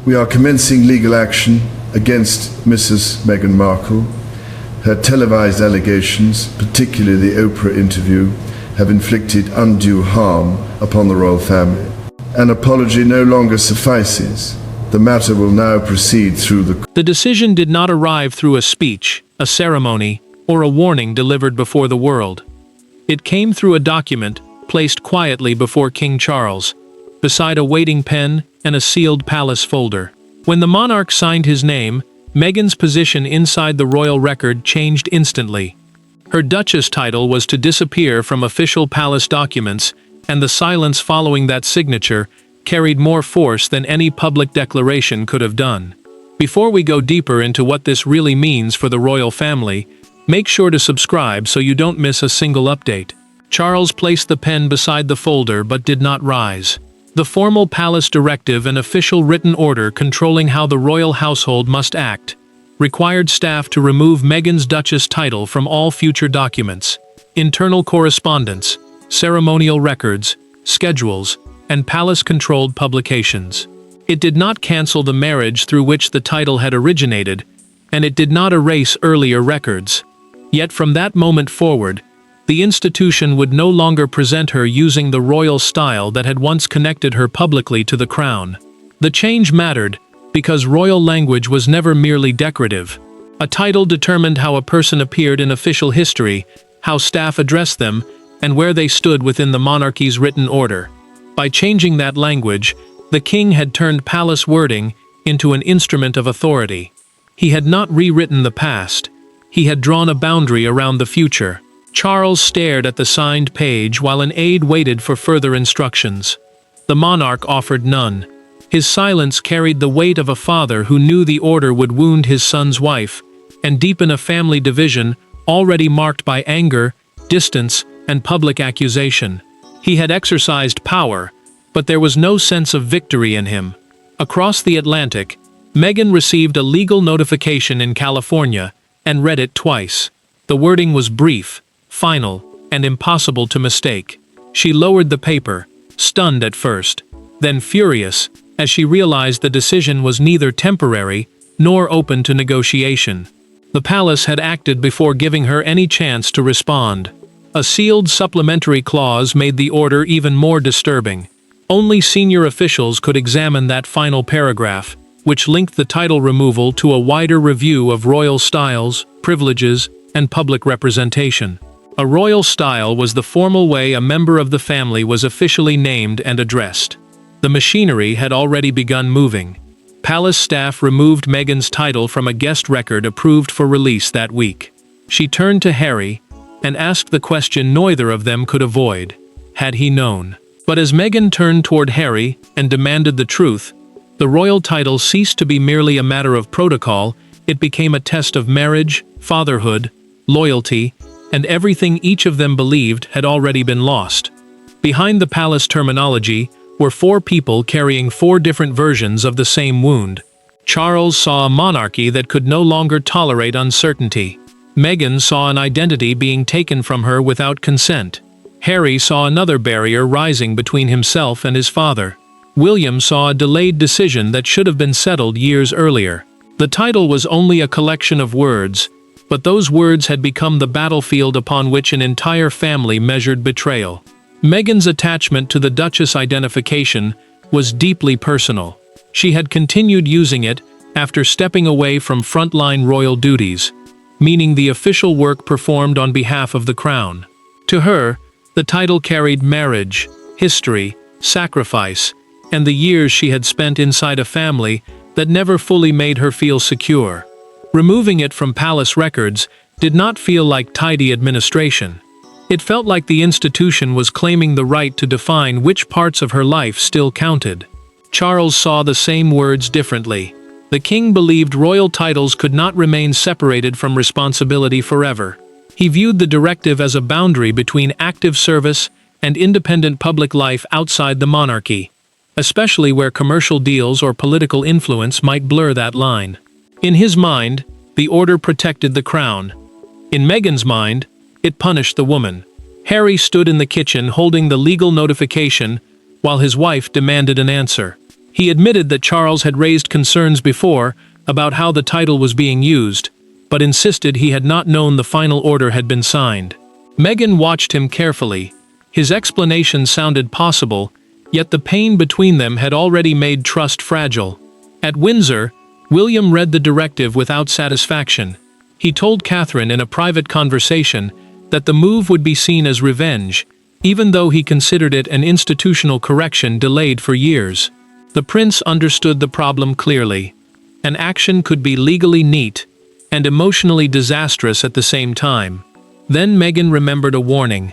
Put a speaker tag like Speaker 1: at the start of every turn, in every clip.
Speaker 1: We are commencing legal action against Mrs. Meghan Markle. Her televised allegations, particularly the Oprah interview, have inflicted undue harm upon the royal family. An apology no longer suffices. The matter will now proceed through the...
Speaker 2: The decision did not arrive through a speech, a ceremony, or a warning delivered before the world. It came through a document placed quietly before King Charles, beside a waiting pen and a sealed palace folder. When the monarch signed his name, Meghan's position inside the royal record changed instantly. Her Duchess title was to disappear from official palace documents, and the silence following that signature carried more force than any public declaration could have done. Before we go deeper into what this really means for the royal family, make sure to subscribe so you don't miss a single update. Charles placed the pen beside the folder but did not rise. The formal palace directive, an official written order controlling how the royal household must act, required staff to remove Meghan's Duchess title from all future documents, internal correspondence, ceremonial records, schedules, and palace-controlled publications. It did not cancel the marriage through which the title had originated, and it did not erase earlier records. Yet from that moment forward, the institution would no longer present her using the royal style that had once connected her publicly to the crown. The change mattered because royal language was never merely decorative. A title determined how a person appeared in official history, how staff addressed them, and where they stood within the monarchy's written order. By changing that language, the king had turned palace wording into an instrument of authority. He had not rewritten the past. He had drawn a boundary around the future. Charles stared at the signed page while an aide waited for further instructions. The monarch offered none. His silence carried the weight of a father who knew the order would wound his son's wife and deepen a family division already marked by anger, distance, and public accusation. He had exercised power, but there was no sense of victory in him. Across the Atlantic, Meghan received a legal notification in California and read it twice. The wording was brief, final, and impossible to mistake. She lowered the paper, stunned at first, then furious, as she realized the decision was neither temporary nor open to negotiation. The palace had acted before giving her any chance to respond. A sealed supplementary clause made the order even more disturbing. Only senior officials could examine that final paragraph, which linked the title removal to a wider review of royal styles, privileges, and public representation. A royal style was the formal way a member of the family was officially named and addressed. The machinery had already begun moving. Palace staff removed Meghan's title from a guest record approved for release that week. She turned to Harry and asked the question neither of them could avoid. Had he known? But as Meghan turned toward Harry and demanded the truth, the royal title ceased to be merely a matter of protocol. It became a test of marriage, fatherhood, loyalty, and everything each of them believed had already been lost. Behind the palace terminology were four people carrying four different versions of the same wound. Charles saw a monarchy that could no longer tolerate uncertainty. Meghan saw an identity being taken from her without consent. Harry saw another barrier rising between himself and his father. William saw a delayed decision that should have been settled years earlier. The title was only a collection of words, but those words had become the battlefield upon which an entire family measured betrayal. Meghan's attachment to the Duchess identification was deeply personal. She had continued using it after stepping away from frontline royal duties, meaning the official work performed on behalf of the crown. To her, the title carried marriage, history, sacrifice, and the years she had spent inside a family that never fully made her feel secure. Removing it from palace records did not feel like tidy administration. It felt like the institution was claiming the right to define which parts of her life still counted. Charles saw the same words differently. The king believed royal titles could not remain separated from responsibility forever. He viewed the directive as a boundary between active service and independent public life outside the monarchy, especially where commercial deals or political influence might blur that line. In his mind, the order protected the crown. In Meghan's mind, it punished the woman. Harry stood in the kitchen holding the legal notification while his wife demanded an answer. He admitted that Charles had raised concerns before about how the title was being used, but insisted he had not known the final order had been signed. Meghan watched him carefully. His explanation sounded possible, yet the pain between them had already made trust fragile. At Windsor, William read the directive without satisfaction. He told Catherine in a private conversation that the move would be seen as revenge, even though he considered it an institutional correction delayed for years. The prince understood the problem clearly. An action could be legally neat and emotionally disastrous at the same time. Then Meghan remembered a warning.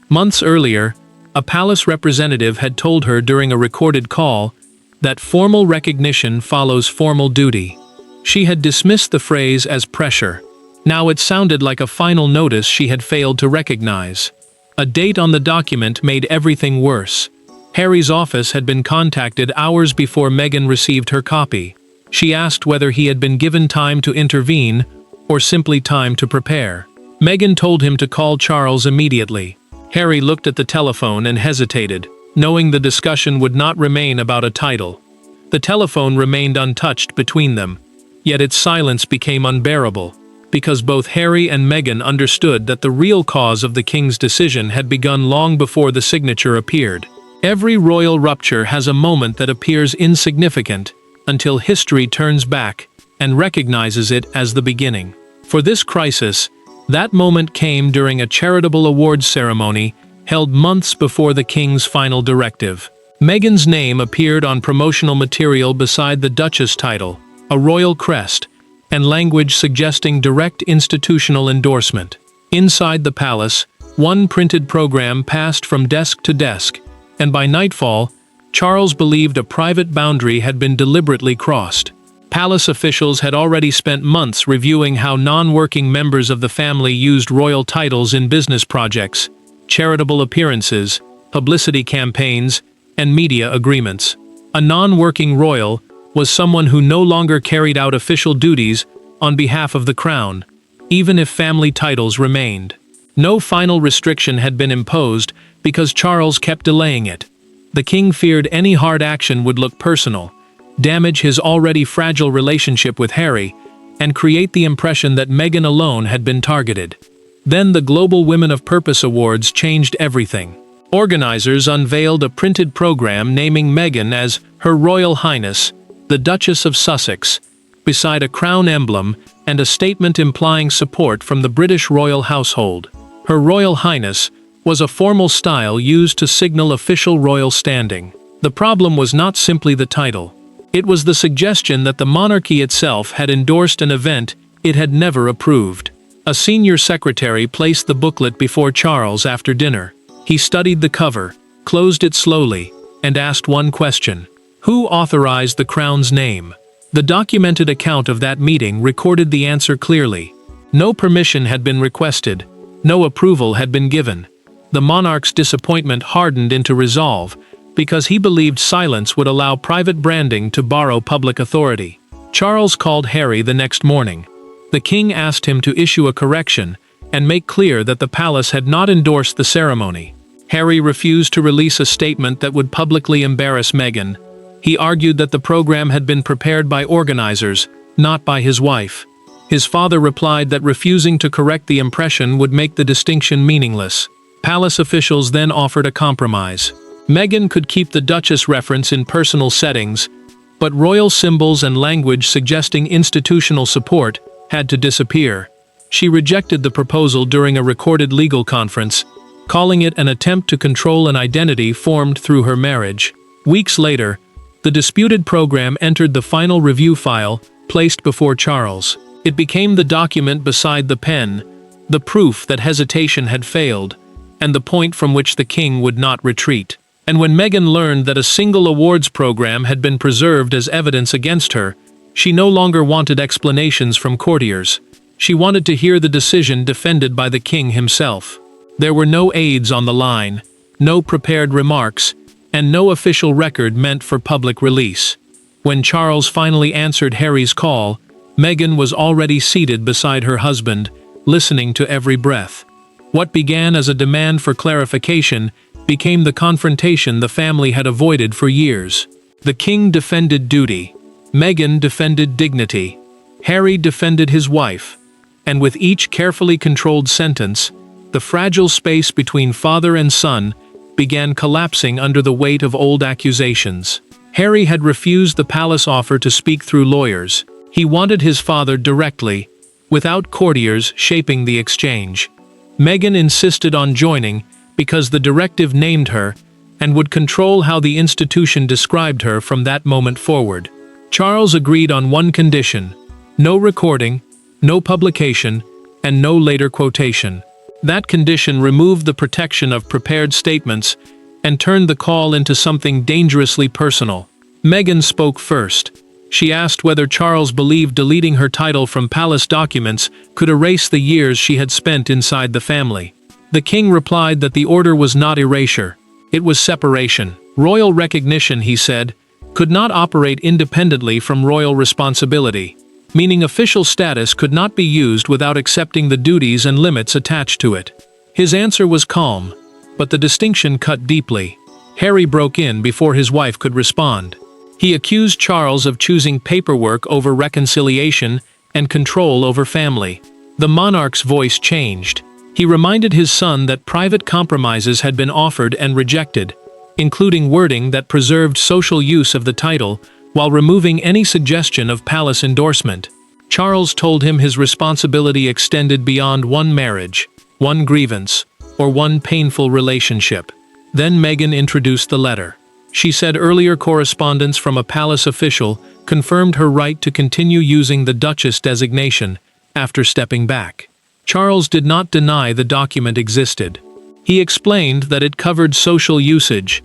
Speaker 2: Months earlier, a palace representative had told her during a recorded call that formal recognition follows formal duty. She had dismissed the phrase as pressure. Now it sounded like a final notice she had failed to recognize. A date on the document made everything worse. Harry's office had been contacted hours before Meghan received her copy. She asked whether he had been given time to intervene or simply time to prepare. Meghan told him to call Charles immediately. Harry looked at the telephone and hesitated, knowing the discussion would not remain about a title. The telephone remained untouched between them, yet its silence became unbearable, because both Harry and Meghan understood that the real cause of the king's decision had begun long before the signature appeared. Every royal rupture has a moment that appears insignificant until history turns back and recognizes it as the beginning. For this crisis, that moment came during a charitable awards ceremony held months before the king's final directive. Meghan's name appeared on promotional material beside the Duchess title, a royal crest, and language suggesting direct institutional endorsement. Inside the palace, one printed program passed from desk to desk, and by nightfall, Charles believed a private boundary had been deliberately crossed. Palace officials had already spent months reviewing how non-working members of the family used royal titles in business projects, charitable appearances, publicity campaigns, and media agreements. A non-working royal was someone who no longer carried out official duties on behalf of the crown, even if family titles remained. No final restriction had been imposed because Charles kept delaying it. The king feared any hard action would look personal, damage his already fragile relationship with Harry, and create the impression that Meghan alone had been targeted. Then the Global Women of Purpose Awards changed everything. Organizers unveiled a printed program naming Meghan as Her Royal Highness, the Duchess of Sussex, beside a crown emblem and a statement implying support from the British royal household. Her Royal Highness was a formal style used to signal official royal standing. The problem was not simply the title. It was the suggestion that the monarchy itself had endorsed an event it had never approved. A senior secretary placed the booklet before Charles after dinner. He studied the cover, closed it slowly, and asked one question: who authorized the crown's name? The documented account of that meeting recorded the answer clearly. No permission had been requested, no approval had been given. The monarch's disappointment hardened into resolve, because he believed silence would allow private branding to borrow public authority. Charles called Harry the next morning. The king asked him to issue a correction and make clear that the palace had not endorsed the ceremony. Harry refused to release a statement that would publicly embarrass Meghan. He argued that the program had been prepared by organizers, not by his wife. His father replied that refusing to correct the impression would make the distinction meaningless. Palace officials then offered a compromise. Meghan could keep the Duchess reference in personal settings, but royal symbols and language suggesting institutional support had to disappear. She rejected the proposal during a recorded legal conference, calling it an attempt to control an identity formed through her marriage. Weeks later, the disputed program entered the final review file placed before Charles. It became the document beside the pen, the proof that hesitation had failed, and the point from which the king would not retreat. And when Meghan learned that a single awards program had been preserved as evidence against her, she no longer wanted explanations from courtiers. She wanted to hear the decision defended by the king himself. There were no aides on the line, no prepared remarks, and no official record meant for public release. When Charles finally answered Harry's call, Meghan was already seated beside her husband, listening to every breath. What began as a demand for clarification became the confrontation the family had avoided for years. The king defended duty. Meghan defended dignity. Harry defended his wife. And with each carefully controlled sentence, the fragile space between father and son began collapsing under the weight of old accusations. Harry had refused the palace offer to speak through lawyers. He wanted his father directly, without courtiers shaping the exchange. Meghan insisted on joining because the directive named her and would control how the institution described her from that moment forward. Charles agreed on one condition: no recording, no publication, and no later quotation. That condition removed the protection of prepared statements and turned the call into something dangerously personal. Meghan spoke first. She asked whether Charles believed deleting her title from palace documents could erase the years she had spent inside the family. The king replied that the order was not erasure, it was separation. Royal recognition, he said, could not operate independently from royal responsibility, meaning official status could not be used without accepting the duties and limits attached to it. His answer was calm, but the distinction cut deeply. Harry broke in before his wife could respond. He accused Charles of choosing paperwork over reconciliation and control over family. The monarch's voice changed. He reminded his son that private compromises had been offered and rejected, including wording that preserved social use of the title while removing any suggestion of palace endorsement. Charles told him his responsibility extended beyond one marriage, one grievance, or one painful relationship. Then Meghan introduced the letter. She said earlier correspondence from a palace official confirmed her right to continue using the Duchess designation after stepping back. Charles did not deny the document existed. He explained that it covered social usage,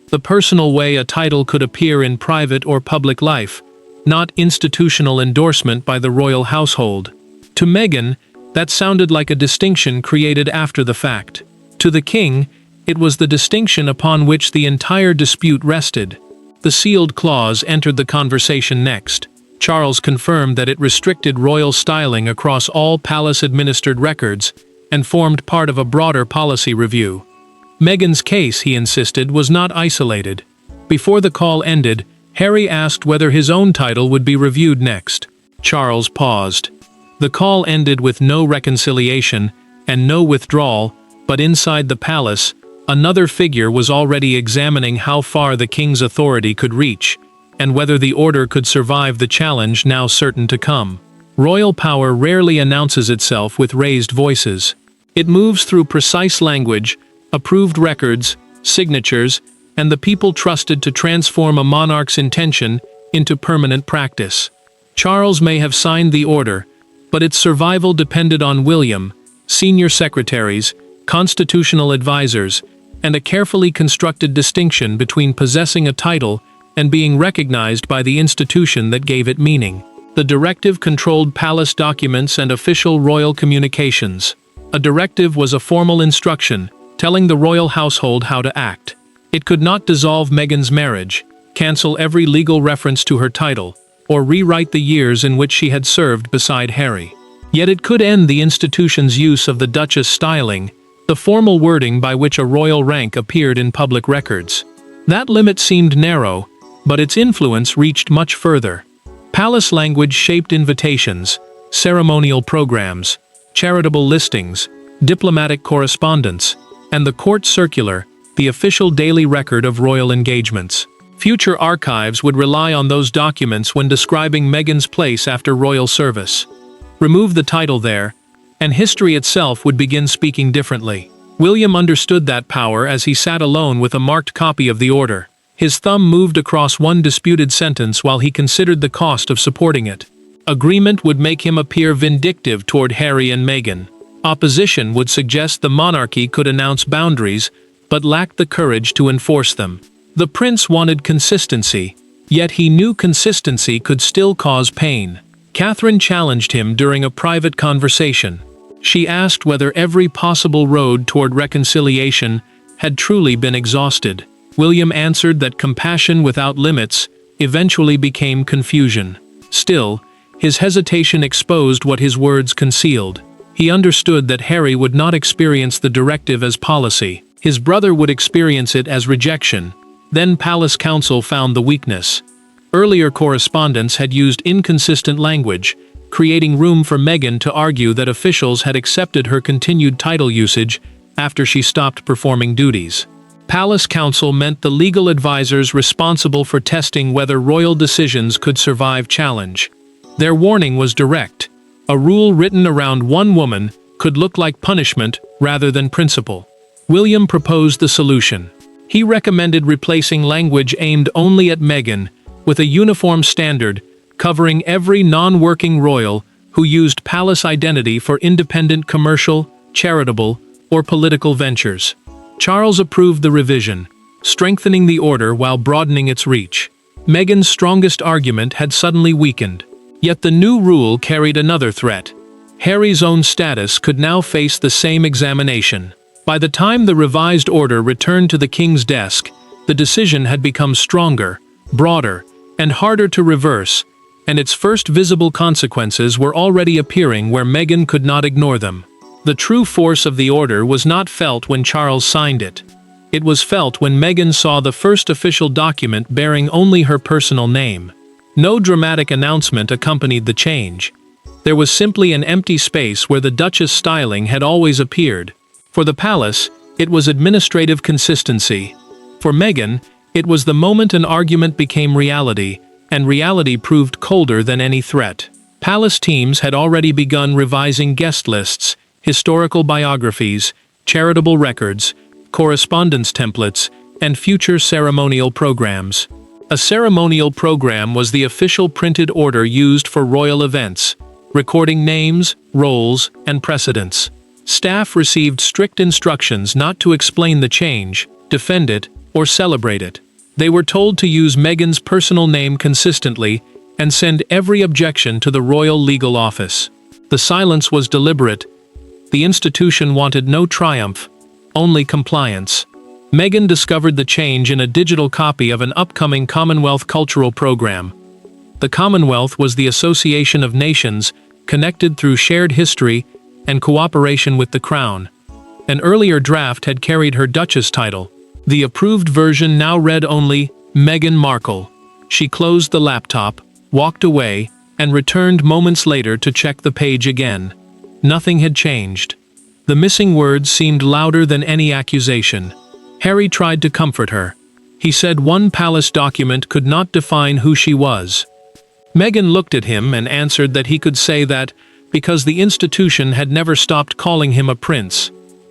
Speaker 2: the personal way a title could appear in private or public life, not institutional endorsement by the royal household. To Meghan, that sounded like a distinction created after the fact. To the king, it was the distinction upon which the entire dispute rested. The sealed clause entered the conversation next. Charles confirmed that it restricted royal styling across all palace-administered records and formed part of a broader policy review. Meghan's case, he insisted, was not isolated. Before the call ended, Harry asked whether his own title would be reviewed next. Charles paused. The call ended with no reconciliation and no withdrawal, but inside the palace, another figure was already examining how far the king's authority could reach, and whether the order could survive the challenge now certain to come. Royal power rarely announces itself with raised voices. It moves through precise language, approved records, signatures, and the people trusted to transform a monarch's intention into permanent practice. Charles may have signed the order, but its survival depended on William, senior secretaries, constitutional advisors, and a carefully constructed distinction between possessing a title and being recognized by the institution that gave it meaning. The directive controlled palace documents and official royal communications. A directive was a formal instruction, telling the royal household how to act. It could not dissolve Meghan's marriage, cancel every legal reference to her title, or rewrite the years in which she had served beside Harry. Yet it could end the institution's use of the Duchess styling, the formal wording by which a royal rank appeared in public records. That limit seemed narrow, but its influence reached much further. Palace language shaped invitations, ceremonial programs, charitable listings, diplomatic correspondence, and the court circular, the official daily record of royal engagements. Future archives would rely on those documents when describing Meghan's place after royal service. Remove the title there, and history itself would begin speaking differently. William understood that power as he sat alone with a marked copy of the order. His thumb moved across one disputed sentence while he considered the cost of supporting it. Agreement would make him appear vindictive toward Harry and Meghan. Opposition would suggest the monarchy could announce boundaries, but lacked the courage to enforce them. The prince wanted consistency, yet he knew consistency could still cause pain. Catherine challenged him during a private conversation. She asked whether every possible road toward reconciliation had truly been exhausted. William answered that compassion without limits eventually became confusion. Still, his hesitation exposed what his words concealed. He understood that Harry would not experience the directive as policy. His brother would experience it as rejection, Then Palace Council found the weakness. Earlier correspondence had used inconsistent language, creating room for Meghan to argue that officials had accepted her continued title usage after she stopped performing duties. Palace Council meant the legal advisors responsible for testing whether royal decisions could survive challenge. Their warning was direct. A rule written around one woman could look like punishment rather than principle. William proposed the solution. He recommended replacing language aimed only at Meghan with a uniform standard covering every non-working royal who used palace identity for independent commercial, charitable, or political ventures. Charles approved the revision, strengthening the order while broadening its reach. Meghan's strongest argument had suddenly weakened. Yet the new rule carried another threat. Harry's own status could now face the same examination. By the time the revised order returned to the king's desk, the decision had become stronger, broader, and harder to reverse, and its first visible consequences were already appearing where Meghan could not ignore them. The true force of the order was not felt when Charles signed it. It was felt when Meghan saw the first official document bearing only her personal name. No dramatic announcement accompanied the change. There was simply an empty space where the Duchess styling had always appeared. For the palace, it was administrative consistency. For Meghan, it was the moment an argument became reality, and reality proved colder than any threat. Palace teams had already begun revising guest lists, historical biographies, charitable records, correspondence templates, and future ceremonial programs. A ceremonial program was the official printed order used for royal events, recording names, roles, and precedents. Staff received strict instructions not to explain the change, defend it, or celebrate it. They were told to use Meghan's personal name consistently and send every objection to the Royal Legal Office. The silence was deliberate. The institution wanted no triumph, only compliance. Meghan discovered the change in a digital copy of an upcoming Commonwealth cultural program. The Commonwealth was the association of nations connected through shared history and cooperation with the Crown. An earlier draft had carried her Duchess title. The approved version now read only Meghan Markle. She closed the laptop, walked away, and returned moments later to check the page again. Nothing had changed. The missing words seemed louder than any accusation. Harry tried to comfort her. He said one palace document could not define who she was. Meghan looked at him and answered that he could say that because the institution had never stopped calling him a prince.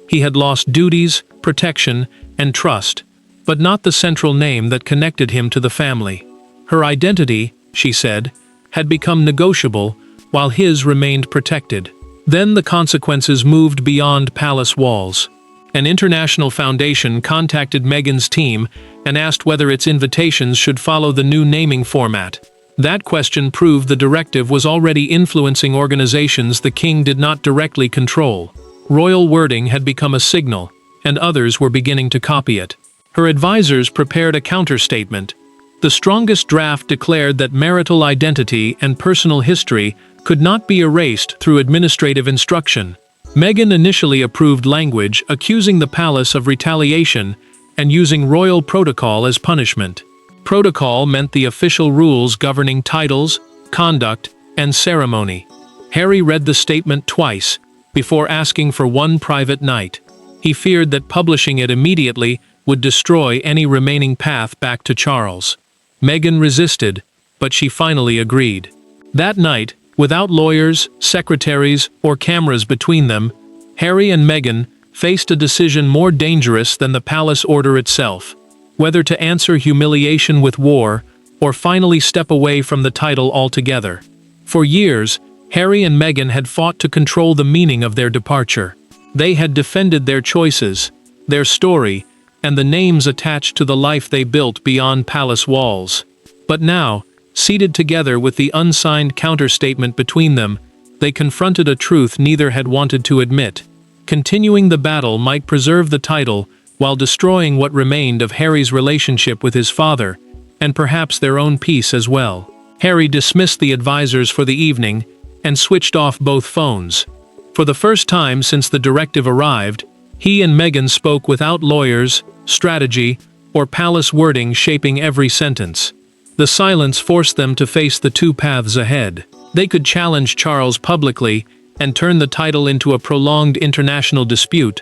Speaker 2: He had lost duties, protection, and trust, but not the central name that connected him to the family. Her identity, she said, had become negotiable, while his remained protected. Then the consequences moved beyond palace walls. An international foundation contacted Meghan's team and asked whether its invitations should follow the new naming format. That question proved the directive was already influencing organizations the king did not directly control. Royal wording had become a signal, and others were beginning to copy it. Her advisors prepared a counter-statement. The strongest draft declared that marital identity and personal history could not be erased through administrative instruction. Meghan initially approved language accusing the palace of retaliation and using royal protocol as punishment. Protocol meant the official rules governing titles, conduct, and ceremony. Harry read the statement twice before asking for one private night. He feared that publishing it immediately would destroy any remaining path back to Charles. Meghan resisted, but she finally agreed. That night, without lawyers, secretaries, or cameras between them, Harry and Meghan faced a decision more dangerous than the palace order itself: whether to answer humiliation with war or finally step away from the title altogether. For years, Harry and Meghan had fought to control the meaning of their departure. They had defended their choices, their story, and the names attached to the life they built beyond palace walls. But now, seated together with the unsigned counter-statement between them, they confronted a truth neither had wanted to admit. Continuing the battle might preserve the title while destroying what remained of Harry's relationship with his father, and perhaps their own peace as well. Harry dismissed the advisors for the evening and switched off both phones. For the first time since the directive arrived, he and Meghan spoke without lawyers, strategy, or palace wording shaping every sentence. The silence forced them to face the two paths ahead. They could challenge Charles publicly and turn the title into a prolonged international dispute,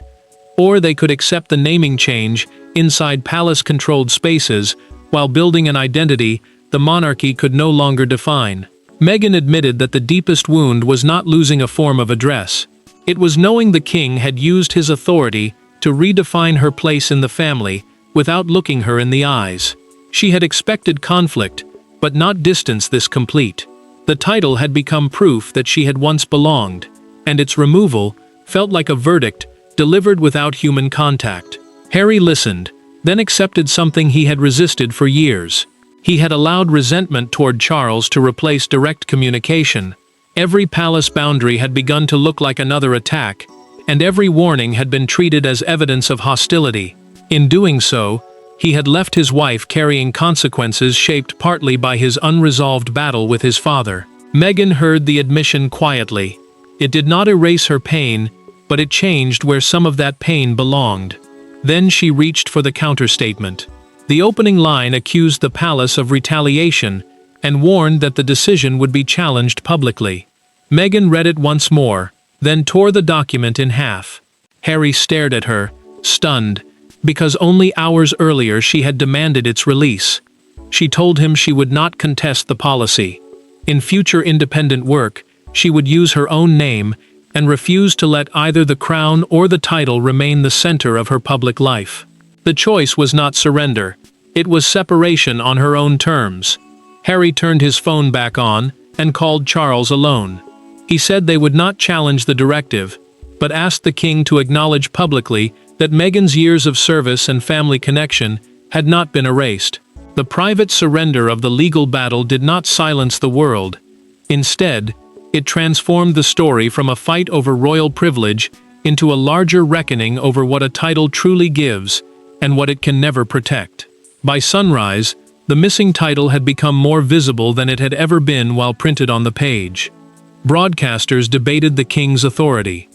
Speaker 2: or they could accept the naming change inside palace-controlled spaces while building an identity the monarchy could no longer define. Meghan admitted that the deepest wound was not losing a form of address. It was knowing the king had used his authority to redefine her place in the family without looking her in the eyes. She had expected conflict, but not distance this complete. The title had become proof that she had once belonged, and its removal felt like a verdict delivered without human contact. Harry listened, then accepted something he had resisted for years. He had allowed resentment toward Charles to replace direct communication. Every palace boundary had begun to look like another attack, and every warning had been treated as evidence of hostility. In doing so, he had left his wife carrying consequences shaped partly by his unresolved battle with his father. Meghan heard the admission quietly. It did not erase her pain, but it changed where some of that pain belonged. Then she reached for the counterstatement. The opening line accused the palace of retaliation and warned that the decision would be challenged publicly. Meghan read it once more, then tore the document in half. Harry stared at her, stunned, because only hours earlier she had demanded its release. She told him she would not contest the policy. In future independent work, she would use her own name and refuse to let either the crown or the title remain the center of her public life. The choice was not surrender. It was separation on her own terms. Harry turned his phone back on and called Charles alone. He said they would not challenge the directive, but asked the king to acknowledge publicly that Meghan's years of service and family connection had not been erased. The private surrender of the legal battle did not silence the world. Instead, it transformed the story from a fight over royal privilege into a larger reckoning over what a title truly gives and what it can never protect. By sunrise, the missing title had become more visible than it had ever been while printed on the page. Broadcasters debated the king's authority.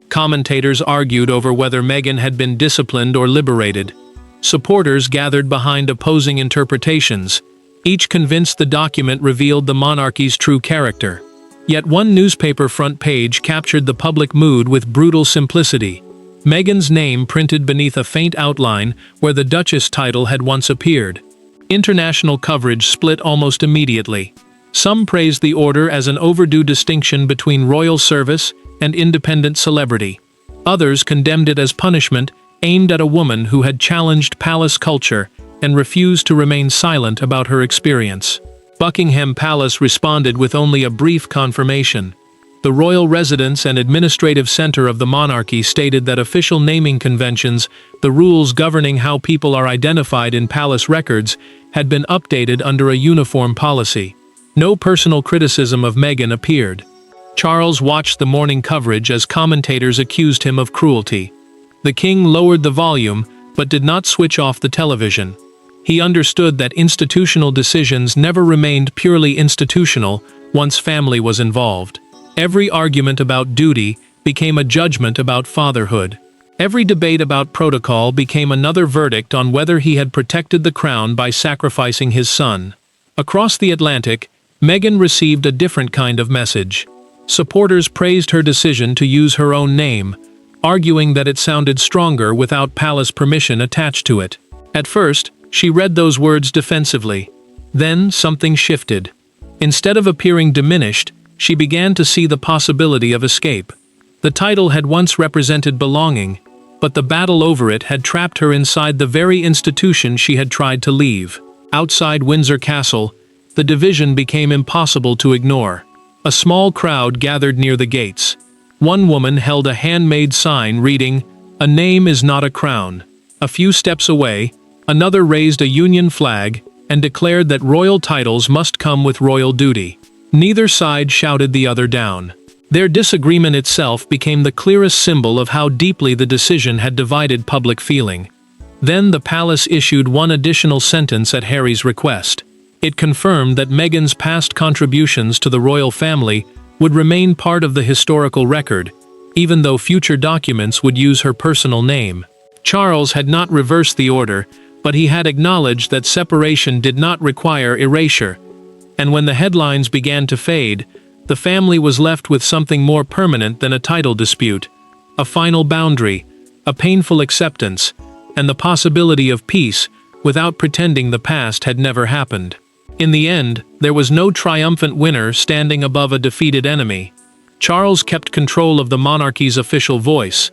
Speaker 2: Commentators argued over whether Meghan had been disciplined or liberated. Supporters gathered behind opposing interpretations, each convinced the document revealed the monarchy's true character. Yet one newspaper front page captured the public mood with brutal simplicity. Meghan's name printed beneath a faint outline where the Duchess title had once appeared. International coverage split almost immediately. Some praised the order as an overdue distinction between royal service and independent celebrity. Others condemned it as punishment aimed at a woman who had challenged palace culture and refused to remain silent about her experience. Buckingham Palace responded with only a brief confirmation. The royal residence and administrative center of the monarchy stated that official naming conventions, the rules governing how people are identified in palace records, had been updated under a uniform policy. No personal criticism of Meghan appeared. Charles watched the morning coverage as commentators accused him of cruelty. The king lowered the volume, but did not switch off the television. He understood that institutional decisions never remained purely institutional once family was involved. Every argument about duty became a judgment about fatherhood. Every debate about protocol became another verdict on whether he had protected the crown by sacrificing his son. Across the Atlantic, Meghan received a different kind of message. Supporters praised her decision to use her own name, arguing that it sounded stronger without palace permission attached to it. At first, she read those words defensively. Then something shifted. Instead of appearing diminished, she began to see the possibility of escape. The title had once represented belonging, but the battle over it had trapped her inside the very institution she had tried to leave. Outside Windsor Castle, the division became impossible to ignore. A small crowd gathered near the gates. One woman held a handmade sign reading, "A name is not a crown." A few steps away, another raised a Union flag and declared that royal titles must come with royal duty. Neither side shouted the other down. Their disagreement itself became the clearest symbol of how deeply the decision had divided public feeling. Then the palace issued one additional sentence at Harry's request. It confirmed that Meghan's past contributions to the royal family would remain part of the historical record, even though future documents would use her personal name. Charles had not reversed the order, but he had acknowledged that separation did not require erasure, and when the headlines began to fade, the family was left with something more permanent than a title dispute, a final boundary, a painful acceptance, and the possibility of peace without pretending the past had never happened. In the end, there was no triumphant winner standing above a defeated enemy. Charles kept control of the monarchy's official voice,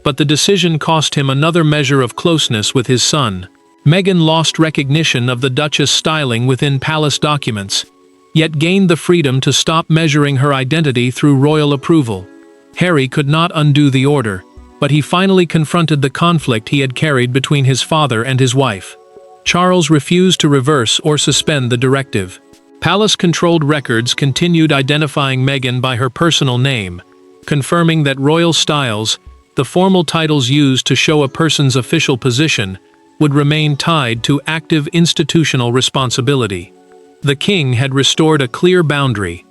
Speaker 2: but the decision cost him another measure of closeness with his son. Meghan lost recognition of the Duchess' styling within palace documents, yet gained the freedom to stop measuring her identity through royal approval. Harry could not undo the order, but he finally confronted the conflict he had carried between his father and his wife. Charles refused to reverse or suspend the directive. Palace-controlled records continued identifying Meghan by her personal name, confirming that royal styles, the formal titles used to show a person's official position, would remain tied to active institutional responsibility. The king had restored a clear boundary,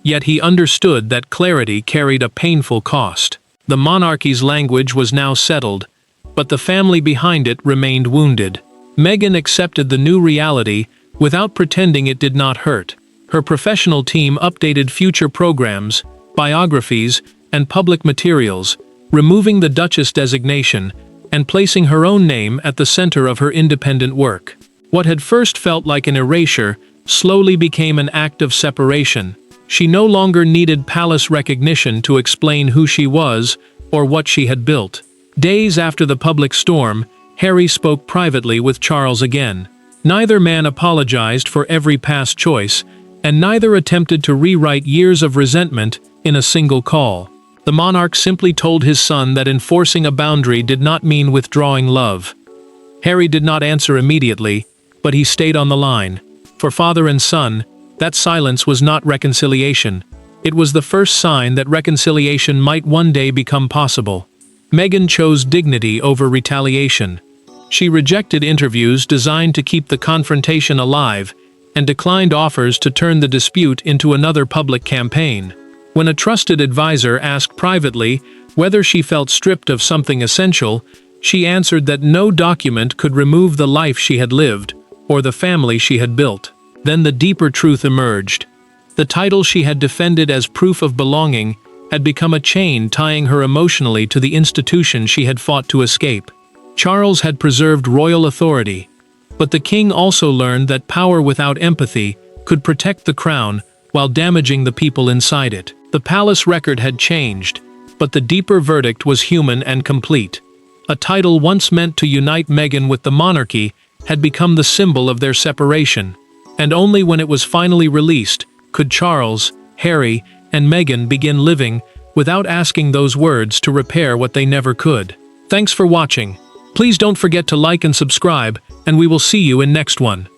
Speaker 2: yet he understood that clarity carried a painful cost. The monarchy's language was now settled, but the family behind it remained wounded. Meghan accepted the new reality without pretending it did not hurt. Her professional team updated future programs, biographies, and public materials, removing the Duchess designation and placing her own name at the center of her independent work. What had first felt like an erasure slowly became an act of separation. She no longer needed palace recognition to explain who she was or what she had built. Days after the public storm, Harry spoke privately with Charles again. Neither man apologized for every past choice, and neither attempted to rewrite years of resentment in a single call. The monarch simply told his son that enforcing a boundary did not mean withdrawing love. Harry did not answer immediately, but he stayed on the line. For father and son, that silence was not reconciliation. It was the first sign that reconciliation might one day become possible. Meghan chose dignity over retaliation. She rejected interviews designed to keep the confrontation alive and declined offers to turn the dispute into another public campaign. When a trusted advisor asked privately whether she felt stripped of something essential, she answered that no document could remove the life she had lived or the family she had built. Then the deeper truth emerged. The title she had defended as proof of belonging had become a chain tying her emotionally to the institution she had fought to escape. Charles had preserved royal authority, but the king also learned that power without empathy could protect the crown while damaging the people inside it. The palace record had changed, but the deeper verdict was human and complete. A title once meant to unite Meghan with the monarchy had become the symbol of their separation, and only when it was finally released could Charles, Harry, and Meghan begin living without asking those words to repair what they never could. Thanks for watching. Please don't forget to like and subscribe, and we will see you in next one.